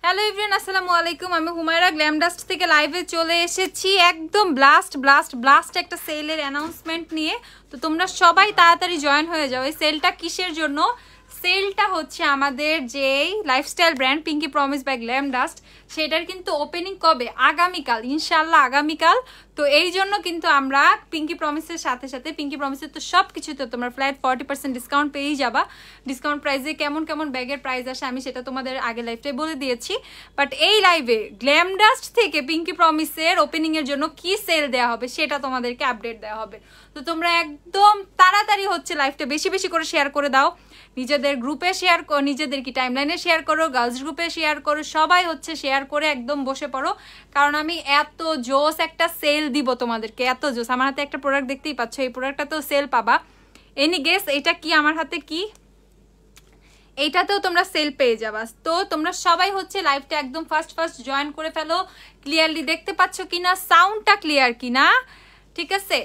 Hello everyone, আসসালামু আলাইকুম। আমি হুমায়রা গ্ল্যাম ডাস্ট থেকে লাইভে চলে এসেছি একদম ব্লাস্ট একটা সেলের অ্যানাউন্সমেন্ট নিয়ে। তো তোমরা সবাই তাড়াতাড়ি জয়েন হয়ে যাও। এই সেলটা কিসের জন্য? সেলটা হচ্ছে আমাদের যেই lifestyle brand pinky promise by glam dust, সেটার কিন্তু ওপেনিং কবে? আগামীকাল, ইনশাল্লাহ আগামীকাল। তো এই জন্য কিন্তু আমরা পিঙ্কি প্রমিসের সাথে পিঙ্কি প্রমিসের তো সব কিছুতে তোমরা ফ্ল্যাট 40% ডিসকাউন্ট পেয়েই যাবা। ডিসকাউন্ট প্রাইসে কেমন কেমন ব্যাগের প্রাইস আসে আমি সেটা তোমাদের আগে লাইভটাই বলে দিয়েছি। বাট এই লাইভে গ্ল্যাম ডাস্ট থেকে পিঙ্কি প্রমিসের ওপেনিংয়ের জন্য কি সেল দেওয়া হবে সেটা তোমাদেরকে আপডেট দেওয়া হবে। তো তোমরা একদম তাড়াতাড়ি হচ্ছে লাইভটা বেশি বেশি করে শেয়ার করে দাও, নিজেদের গ্রুপে শেয়ার করো, নিজেদের কি টাইমলাইনে শেয়ার করো, গার্লস গ্রুপে শেয়ার করো, সবাই হচ্ছে শেয়ার করে একদম বসে পড়ো। কারণ আমি এত জোস একটা সেল দিব তোমাদেরকে, এত জোস। আমার হাতে একটা প্রোডাক্ট দেখতেই পাচ্ছ, এই প্রোডাক্টটা তো সেল পাবা। এনি গেস এটা কি? আমার হাতে কি? এইটাতেও তোমরা সেল পেয়ে যাবা। তো তোমরা সবাই হচ্ছে লাইভটা একদম ফার্স্ট জয়েন করে ফেলো। ক্লিয়ারলি দেখতে পাচ্ছ কিনা, সাউন্ডটা ক্লিয়ার কিনা, ঠিক আছে?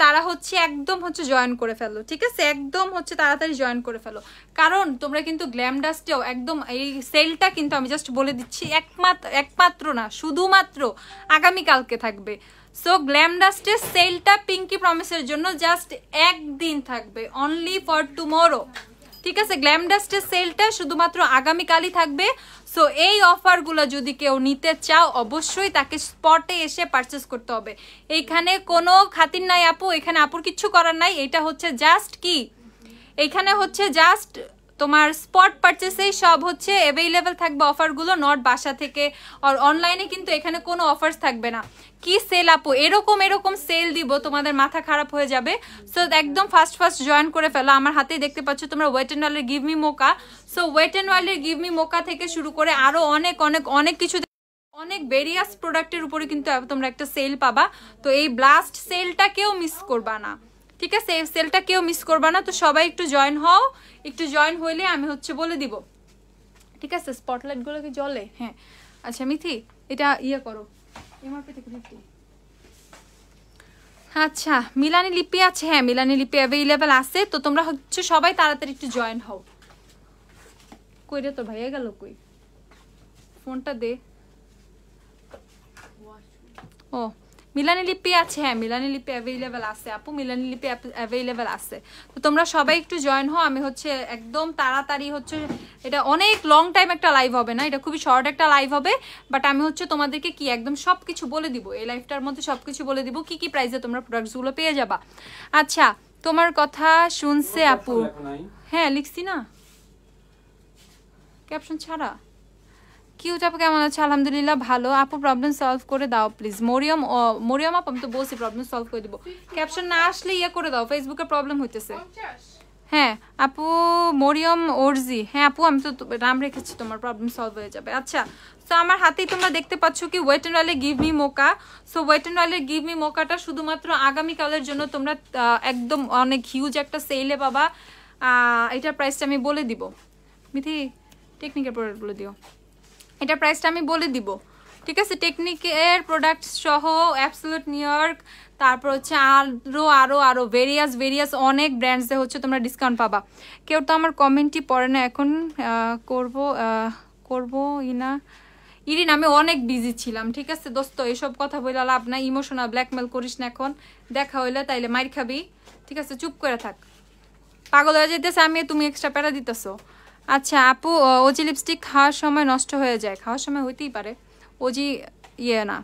তারা হচ্ছে একদম হচ্ছে জয়েন করে ফেলো, ঠিক আছে? একদম হচ্ছে তাড়াতাড়ি জয়েন করে ফেলো। কারণ তোমরা কিন্তু গ্ল্যাম ডাস্টেও একদম এই সেলটা কিন্তু আমি জাস্ট বলে দিচ্ছি একমাত্র না, শুধুমাত্র আগামীকালকে থাকবে। সো গ্ল্যাম ডাস্টের সেলটা পিঙ্কি প্রমিসের জন্য জাস্ট একদিন থাকবে, অনলি ফর টুমোরো, ঠিক আছে? গ্ল্যাম ডাস্টের সেলটা শুধুমাত্র আগামীকালই থাকবে। সো এই অফারগুলো যদি কেউ নিতে চাও অবশ্যই তাকে স্পটে এসে পারচেস করতে হবে। এইখানে কোনো খাতির নাই আপু, এখানে আপুর কিচ্ছু করার নাই। এটা হচ্ছে জাস্ট কি, এইখানে হচ্ছে জাস্ট তোমার স্পট পারচেসেই সব হচ্ছে অ্যাভেলেবেল থাকবে অফারগুলো, নট বাসা থেকে আর অনলাইনে কিন্তু এখানে কোনো অফার্স থাকবে না। কি সেল আপু, এরকম সেল দিব তোমাদের মাথা খারাপ হয়ে যাবে। সো একদম ফার্স্ট জয়েন করে ফেলো। আমার হাতে দেখতে পাচ্ছ তোমরা ওয়েট এন্ড ওয়াইল্ডের give me mocha. So Wet and ওয়াইল্ডের গিভ মি মোকা থেকে শুরু করে আরো অনেক কিছু, অনেক ভেরিয়াস প্রোডাক্টের উপরে কিন্তু তোমরা একটা সেল পাবা। তো এই ব্লাস্ট সেলটা কেউ মিস করবা না, ঠিক আছে? এই সেলটা কেউ মিস করবা না। তো সবাই একটু জয়েন হও, একটু জয়েন হইলে আমি হচ্ছে বলে দিব, ঠিক আছে? স্পটলাইট গুলো কি জ্বলে? হ্যাঁ আচ্ছা মিথি এটা ইয়ে করো, এমআরপি থেকে 50। আচ্ছা মিলানি লিপি আছে, হ্যাঁ মিলানি লিপি অ্যাভেলেবেল আছে। তো তোমরা হচ্ছে সবাই তাড়াতাড়ি একটু জয়েন হও। কই রে তোর ভাইয়া গেল কই? ফোনটা দে। ও মিলানি লিপি আছে, হ্যাঁ মিলানি লিপি অ্যাভেলেবেল আছে আপু, মিলানি লিপি অ্যাভেলেবেল আছে। তো তোমরা সবাই একটু জয়েন হও। আমি হচ্ছে একদম তাড়াতাড়ি হচ্ছে, এটা অনেক লং টাইম একটা লাইভ হবে না, এটা খুবই শর্ট একটা লাইভ হবে। বাট আমি হচ্ছে তোমাদেরকে কি একদম সব কিছু বলে দিব, এই লাইভটার মধ্যে সব কিছু বলে দিব কি কি প্রাইসে তোমরা প্রোডাক্টসগুলো পেয়ে যাবা। আচ্ছা তোমার কথা শুনছে আপু, হ্যাঁ লিখছি না ক্যাপশন ছাড়া। কিউট আপু কেমন আছে? আলহামদুলিল্লাহ ভালো আপু, প্রবলেম সলভ করে দাও প্লিজ। মরিয়ম আপু আমি তো বলছি প্রবলেম সলভ করে দিব, ক্যাপশন না আসলে ইয়ে করে দাও, ফেসবুকে প্রবলেম হইতেছে। হ্যাঁ আপু মরিয়ম ওরজি, হ্যাঁ আপু আমি তো নাম রেখেছি, তোমার প্রবলেম সলভ হয়ে যাবে। আচ্ছা তো আমার হাতেই তোমরা দেখতে পাচ্ছ কি ওয়েট এন্ড ওয়াইল্ডের give me mocha. So Wet and ওয়াইল্ডের গিভ মি মোকাটা শুধুমাত্র আগামীকালের জন্য তোমরা একদম অনেক হিউজ একটা সেলে পাবা। এটার প্রাইসটা আমি বলে দিব, মিথি টেকনিকের প্রোডাক্টগুলো দিও, এটা প্রাইসটা আমি বলে দিব, ঠিক আছে? টেকনিকের প্রোডাক্ট সহ অ্যাবসলিউট নিউ ইয়র্ক, তারপর হচ্ছে আরো ভেরিয়াস অনেক ব্র্যান্ডসে হচ্ছে তোমরা ডিসকাউন্ট পাবা। কেউ তো আমার কমেন্টই পড়ে না এখন, করবো ইনা ইরিন আমি অনেক বিজি ছিলাম, ঠিক আছে দোস্ত? এসব কথা বলে লাভ না, ইমোশনাল ব্ল্যাকমেল করিস না এখন, দেখা হইলে তাইলে মাইর খাবি, ঠিক আছে? চুপ করে থাক, পাগল হয়ে যেতেছে আমি, তুমি এক্সট্রা প্যারা দিতেছো। আচ্ছা আপু ওজি লিপস্টিক খাওয়ার সময় নষ্ট হয়ে যায়, খাওয়ার সময় হইতেই পারে, ওজি ইয়ে না।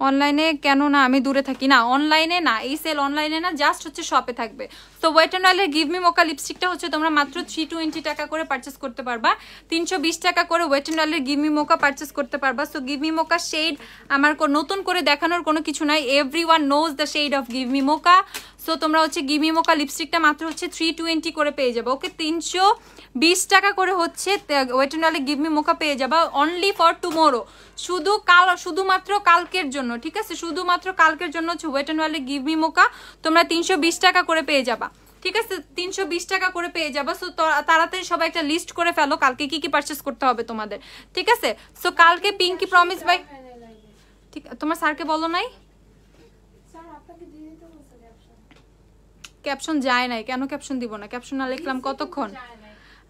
অনলাইনে কেন না, আমি দূরে থাকি না, অনলাইনে না, এই সেল অনলাইনে না, জাস্ট হচ্ছে শপে থাকবে। তো ওয়েট অ্যান্ড ওয়াইল্ডের গিভ মি মোকা লিপস্টিকটা হচ্ছে তোমরা মাত্র 320 টাকা করে পারচেস করতে পারবা, 320 টাকা করে ওয়েট অ্যান্ড ওয়াইল্ডের গিভ মি মোকা পারচেস করতে পারবা। So give me mocha shade আমার নতুন করে দেখানোর কোনো কিছু নাই, everyone knows the shade of give me mocha. So তোমরা হচ্ছে গিভ মি মোকা লিপস্টিকটা মাত্র হচ্ছে 320 করে পেয়ে যাবে, ওকে? 320 টাকা করে হচ্ছে ওয়েট অ্যান্ড ওয়াইল্ডের গিভ মি মোকা পেয়ে যাবা, অনলি ফর টুমোরো, শুধুমাত্র কালকের জন্য, ঠিক আছে? শুধুমাত্র কালকের জন্য হচ্ছে ওয়েট অ্যান্ড ওয়াইল্ডের গিভ মি মোকা তোমরা 320 টাকা করে পেয়ে যাবা, ঠিক আছে? 320 টাকা করে পেয়ে যাবা। সো তাড়াতাড়ি সবাই একটা লিস্ট করে ফেলো কালকে কি কি পারচেস করতে হবে তোমাদের, ঠিক আছে? সো কালকে পিঙ্কি প্রমিস বাই, ঠিক তোমার স্যারকে বলো নাই? ক্যাপশন যায় নাই কেন? ক্যাপশন দিব না, ক্যাপশন না লিখলাম কতক্ষণ?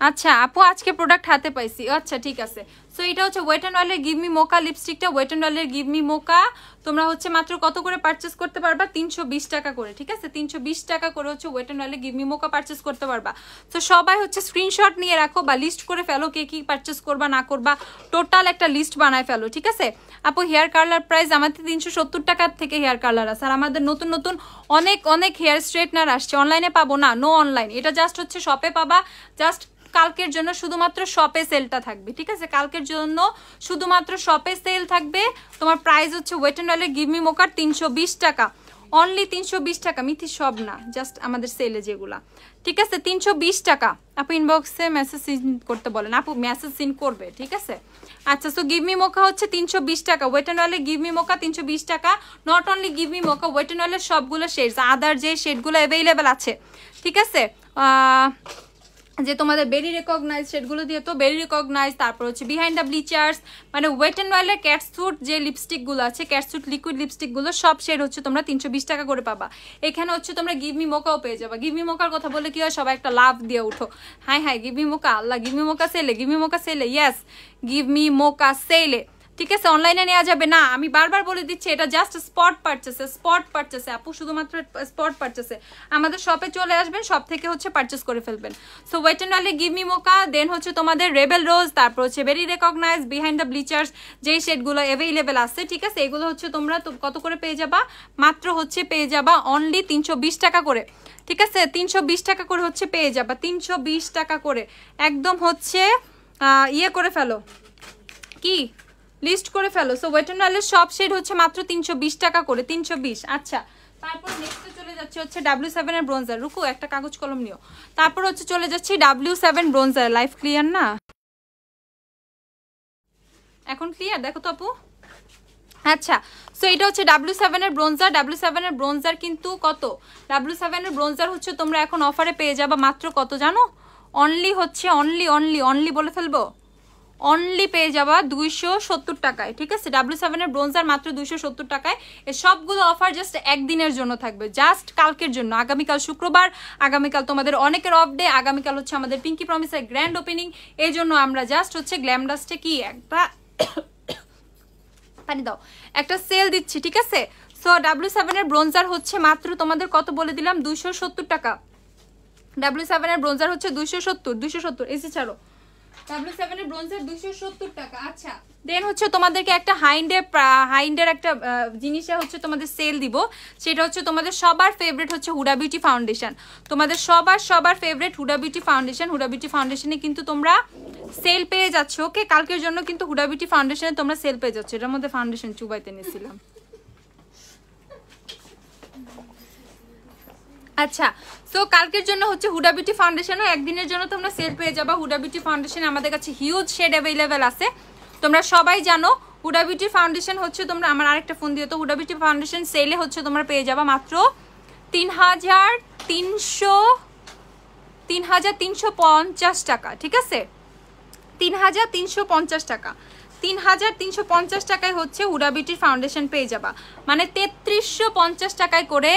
আচ্ছা আপু আজকে প্রোডাক্ট হাতে পাইছি, আচ্ছা ঠিক আছে। সো এটা হচ্ছে ওয়েট অ্যান্ড ওয়াইল্ডের গিভ মি মোকা লিপস্টিকটা, ওয়েট অ্যান্ড ওয়াইল্ডের গিভ মি মোকা তোমরা হচ্ছে মাত্র কত করে পারচেস করতে পারবা, 320 টাকা করে, ঠিক আছে 320 টাকা করে হচ্ছে ওয়েট অ্যান্ড ওয়াইল্ডের গিভ মি মোকা পারচেস করতে পারবা। তো সবাই হচ্ছে স্ক্রিনশট নিয়ে রাখো বা লিস্ট করে ফেলো কে কি পারচেস করবা না করবা, টোটাল একটা লিস্ট বানায় ফেলো, ঠিক আছে। আপু হেয়ার কালার প্রাইস আমাদের 370 টাকা থেকে হেয়ার কালার আছে, আর আমাদের নতুন নতুন অনেক অনেক হেয়ার স্ট্রেটনার আসছে, অনলাইনে পাবো না, নো অনলাইন, এটা জাস্ট হচ্ছে শপে পাবা, জাস্ট কালকের জন্য শুধুমাত্র শপে সেলটা থাকবে, ঠিক আছে কালকের জন্য শুধুমাত্র শপে সেল থাকবে। তোমার প্রাইস হচ্ছে ওয়েট অ্যান্ড ওয়াইল্ডের গিভ মি মোকার 320 টাকা, অনলি 320 টাকা, মিথি সব না, জাস্ট আমাদের সেলে যেগুলা, ঠিক আছে 320 টাকা। আপু ইনবক্সে মেসেজ সিন করতে বলেন, আপু মেসেজ সিন করবে, ঠিক আছে। আচ্ছা সো গিভ মি মোকা হচ্ছে 320 টাকা, ওয়েট অ্যান্ড ওয়াইল্ডের গিভ মি মোকা 320 টাকা। Not only give me mocha, Wet and ওয়াইল্ডের সবগুলো শেডস, আদার যে শেডগুলো অ্যাভেলেবেল আছে, ঠিক আছে, যে তোমাদের বেরি রেকগনাইজ সেটগুলো দিয়ে, তো বেরি রেকগনাইজ, তারপর হচ্ছে বিহাইন্ড দ্য ব্লিচার্স, মানে ওয়েট অ্যান্ড ওয়াইল্ডের ক্যাটস্যুট যে লিপস্টিকগুলো আছে, ক্যাটস্যুট লিকুইড লিপস্টিকগুলো সব শেড হচ্ছে তোমরা 320 টাকা করে পাবা। এখানে হচ্ছে তোমরা গিভ মি মোকাও পেয়ে যাবা। গিভ মি মোকার কথা বলে কি হয়, সবাই একটা লাভ দিয়ে উঠো, হাই হাই গিভ মি মোকা, আল্লাহ গিভ মি মোকা সেলে, গিভ মি মোকা সেলে, ইয়েস গিভ মি মোকা সেলে, ঠিক আছে অনলাইনে নেওয়া যাবে না, আমি বারবার বলে দিচ্ছি এটা জাস্ট স্পট পারচেসে, স্পট পারচেসে আপু, শুধুমাত্র স্পট পারচেসে আমাদের শপে চলে আসবেন, শপ থেকে হচ্ছে পারচেস করে ফেলবেন। সো ওয়েট অ্যান্ড ওয়াইল্ডে গিভ মি মোকা, দেন হচ্ছে তোমাদের রেবেল রোজ, তারপর হচ্ছে berry recognise, behind the bleachers যেই শেডগুলো অ্যাভেলেবেল আছে, ঠিক আছে এগুলো হচ্ছে তোমরা কত করে পেয়ে যাবা, মাত্র হচ্ছে পেয়ে যাবা অনলি 320 টাকা করে, ঠিক আছে 320 টাকা করে হচ্ছে পেয়ে যাবা, 320 টাকা করে একদম হচ্ছে ইয়ে করে ফেলো, কি লিস্ট করে ফেলো। সো ওয়েট অ্যান্ড ওয়াইল্ডের সব শেড হচ্ছে মাত্র 320 টাকা করে, 320। আচ্ছা তারপর নেক্সটে চলে যাচ্ছে হচ্ছে W7 এর ব্রোঞ্জার, রুকু একটা কাগজ কলম নিও, তারপর হচ্ছে চলে যাচ্ছি W7 ব্রোঞ্জার, লাইফ ক্লিয়ার না এখন, ক্লিয়ার দেখো তো আপু। আচ্ছা সো এটা হচ্ছে W7 এর ব্রোঞ্জার, W7 এর ব্রোঞ্জার কিন্তু কত, W7 এর ব্রোঞ্জার হচ্ছে তোমরা এখন অফারে পেয়ে যাবা মাত্র কত জানো, অনলি হচ্ছে অনলি অনলি অনলি বলে ফেলবো, অনলি পেয়ে যাবা 270 টাকায়, ঠিক আছে W7 এর ব্রোঞ্জার মাত্র 270 টাকায়। এই সবগুলো অফার জাস্ট একদিনের জন্য থাকবে, জাস্ট কালকের জন্য, আগামীকাল শুক্রবার, আগামীকাল তোমাদের অনেকের অফ ডে, আগামীকাল হচ্ছে আমাদের পিঙ্কি প্রমিসের গ্র্যান্ড ওপেনিং, এই জন্য আমরা জাস্ট হচ্ছে গ্ল্যামডাস্টে কি একটা পানি দাও একটা সেল দিচ্ছি, ঠিক আছে। সো W7 এর ব্রোঞ্জার হচ্ছে মাত্র তোমাদের কত বলে দিলাম, 270 টাকা, W7 এর ব্রোঞ্জার হচ্ছে 270 এসে ছাড়ো, W7 এর ব্রোঞ্জার 270 টাকা। আচ্ছা দেন হচ্ছে তোমাদেরকে একটা হাইন্ডের একটা জিনিসে হচ্ছে তোমাদের সেল দিব, সেটা হচ্ছে তোমাদের সবার ফেভারিট হচ্ছে হুডা বিউটি ফাউন্ডেশন, তোমাদের সবার favourite Huda Beauty foundation, Huda Beauty ফাউন্ডেশনে কিন্তু তোমরা সেল পেয়ে যাচ্ছ, ওকে কালকের জন্য কিন্তু হুডা বিউটি ফাউন্ডেশনে তোমরা সেল পেয়ে যাচ্ছ, এটার মধ্যে ফাউন্ডেশন চুবাইতে নিয়েছিলাম। আচ্ছা সো কালকের জন্য হচ্ছে হুডা বিউটি ফাউন্ডেশনও একদিনের জন্য তোমরা সেল পেয়ে যাবা। হুডা বিউটি ফাউন্ডেশন আমাদের কাছে হিউজ শেড অ্যাভেলেবেল আছে, তোমরা সবাই জানো হুডা বিউটি ফাউন্ডেশন হচ্ছে তোমরা, আমার আরেকটা ফোন দিয়ে তো, হুডা বিউটি ফাউন্ডেশন সেলে হচ্ছে তোমরা পেয়ে যাবা মাত্র 3350 টাকা, ঠিক আছে 3350 টাকা, 3350 টাকায় হচ্ছে হুডা বিউটি ফাউন্ডেশন পেয়ে যাবা, মানে 3350 টাকায় করে,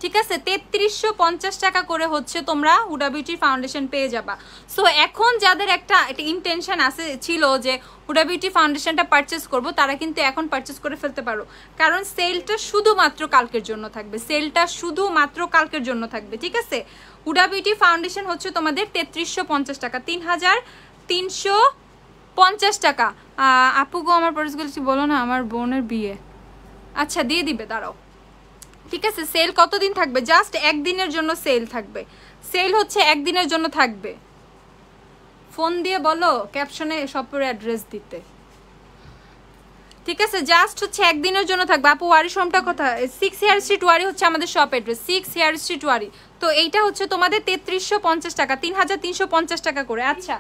ঠিক আছে 3350 টাকা করে হচ্ছে তোমরা হুডা বিউটি ফাউন্ডেশন পেয়ে যাবা। সো এখন যাদের একটা ইন্টেনশন আছে ছিল যে হুডা বিউটি ফাউন্ডেশনটা পারচেস করব, তারা কিন্তু এখন পারচেস করে ফেলতে পারো, কারণ সেলটা শুধুমাত্র কালকের জন্য থাকবে, সেলটা শুধুমাত্র কালকের জন্য থাকবে, ঠিক আছে। হুডা বিউটি ফাউন্ডেশন হচ্ছে তোমাদের 3350 টাকা, 3350 টাকা। আপু গো আমার পার্সগুলো বলো না, আমার বোনের বিয়ে, আচ্ছা দিয়ে দিবে দাঁড়াও, ঠিক আছে। সেল কতদিন থাকবে, জাস্ট একদিনের জন্য সেল থাকবে, সেল হচ্ছে একদিনের জন্য থাকবে, ফোন দিয়ে বলো ক্যাপশনে শপের অ্যাড্রেস দিতে, ঠিক আছে জাস্ট হচ্ছে একদিনের জন্য থাকবে। আপু ওয়ারি শোরুমটা কোথায়, 6 হেয়ার স্ট্রিট ওয়ারি হচ্ছে আমাদের শপ অ্যাড্রেস, 6 হেয়ার স্ট্রিট ওয়ারি। তো এইটা হচ্ছে তোমাদের 3350 টাকা, 3350 টাকা করে। আচ্ছা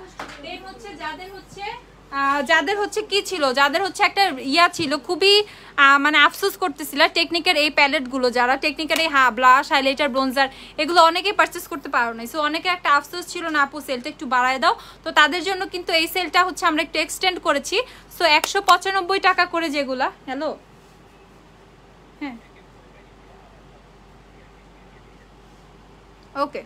দেন হচ্ছে যাদের হচ্ছে কি ছিল, যাদের হচ্ছে একটা ইয়া ছিল খুবই মানে আফসোস করতেছিল টেকনিকের এই প্যালেটগুলো, যারা টেকনিকের এই ব্লাশ হাইলাইটার ব্রোঞ্জার এগুলো অনেকেই পারচেস করতে পারো না, সো অনেকে একটা আফসোস ছিল না আপু সেলটা একটু বাড়ায় দাও, তো তাদের জন্য কিন্তু এই সেলটা হচ্ছে আমরা একটু এক্সটেন্ড করেছি। সো 195 টাকা করে যেগুলা, হ্যালো হ্যাঁ ওকে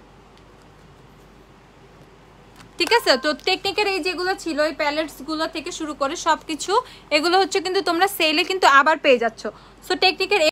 ঠিক আছে। তো টেকনিকের এই যেগুলো ছিল এই প্যালেটস গুলো থেকে শুরু করে সবকিছু এগুলো হচ্ছে কিন্তু তোমরা সেলে কিন্তু আবার পেয়ে যাচ্ছ। সো টেকনিকের